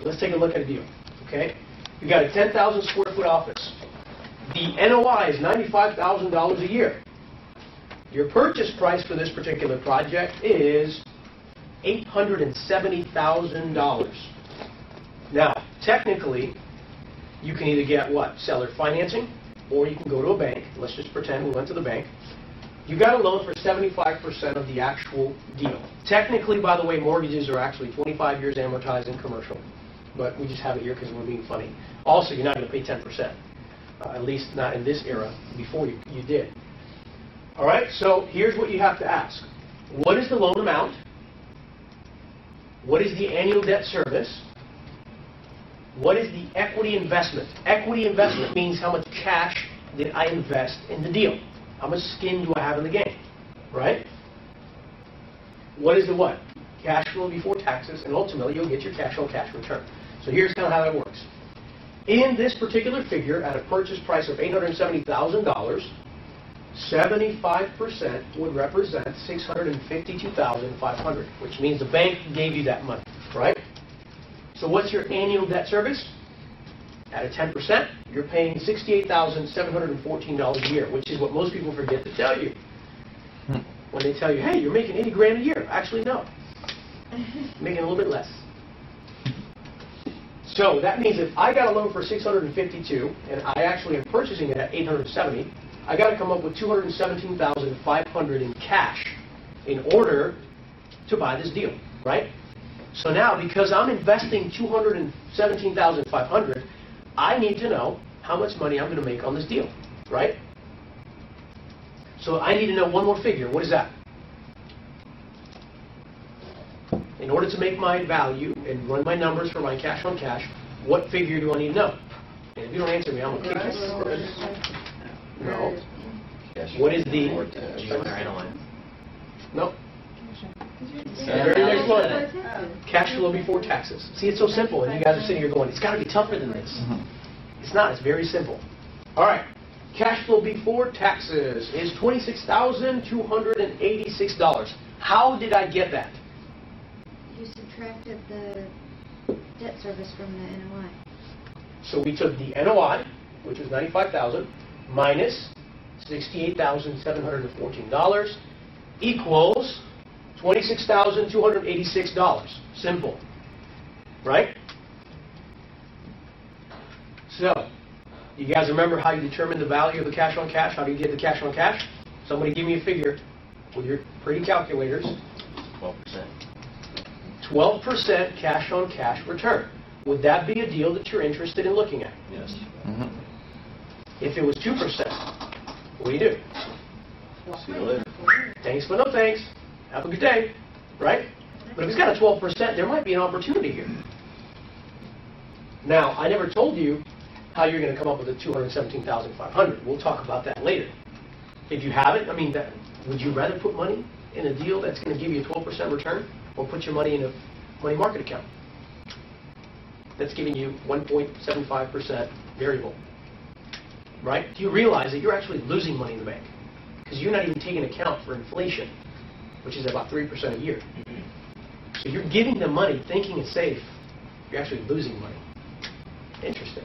Let's take a look at a deal. Okay? You got a 10,000 square foot office. The NOI is $95,000 a year. Your purchase price for this particular project is $870,000. Now, technically, you can either get what? Seller financing, or you can go to a bank. Let's just pretend we went to the bank. You got a loan for 75% of the actual deal. Technically, by the way, mortgages are actually 25 years amortized in commercial, but we just have it here because we're being funny. Also, you're not going to pay 10%, at least not in this era. Before you did. All right, so here's what you have to ask. What is the loan amount? What is the annual debt service? What is the equity investment? Equity investment means how much cash did I invest in the deal? How much skin do I have in the game? Right? What is the what? Cash flow before taxes, and ultimately you'll get your cash on cash return. So here's kind of how that works. In this particular figure, at a purchase price of $870,000, 75% would represent $652,500, which means the bank gave you that money, right? So what's your annual debt service? At a 10%, you're paying $68,714 a year, which is what most people forget to tell you. When they tell you, hey, you're making 80 grand a year. Actually, no. Making a little bit less. So that means if I got a loan for $652, and I actually am purchasing it at $870, I got to come up with $217,500 in cash in order to buy this deal, right? So now, because I'm investing $217,500, I need to know how much money I'm going to make on this deal, right? So I need to know one more figure. What is that? In order to make my value and run my numbers for my cash on cash, what figure do I need to know? And if you don't answer me, I'm going to kick you. No. What is the... No. Very next one. Cash flow before taxes. See, it's so simple, and you guys are sitting here going, it's got to be tougher than this. It's not. It's very simple. All right. Cash flow before taxes is $26,286. How did I get that? You subtracted the debt service from the NOI. So we took the NOI, which was $95,000, minus $68,714 equals $26,286. Simple. Right? So, you guys remember how you determine the value of the cash on cash? How do you get the cash on cash? Somebody give me a figure with your pretty calculators. 12%. 12% cash on cash return. Would that be a deal that you're interested in looking at? Yes. If it was 2%, what do you do? See you later. Thanks, but no thanks. Have a good day. Right? But if it's got a 12%, there might be an opportunity here. Now, I never told you how you're going to come up with the $217,500. We'll talk about that later. If you haven't, I mean, would you rather put money in a deal that's going to give you a 12% return, or put your money in a money market account that's giving you 1.75% variable? Right? Do you realize that you're actually losing money in the bank? Because you're not even taking account for inflation, which is about 3% a year. So you're giving them money thinking it's safe. You're actually losing money. Interesting.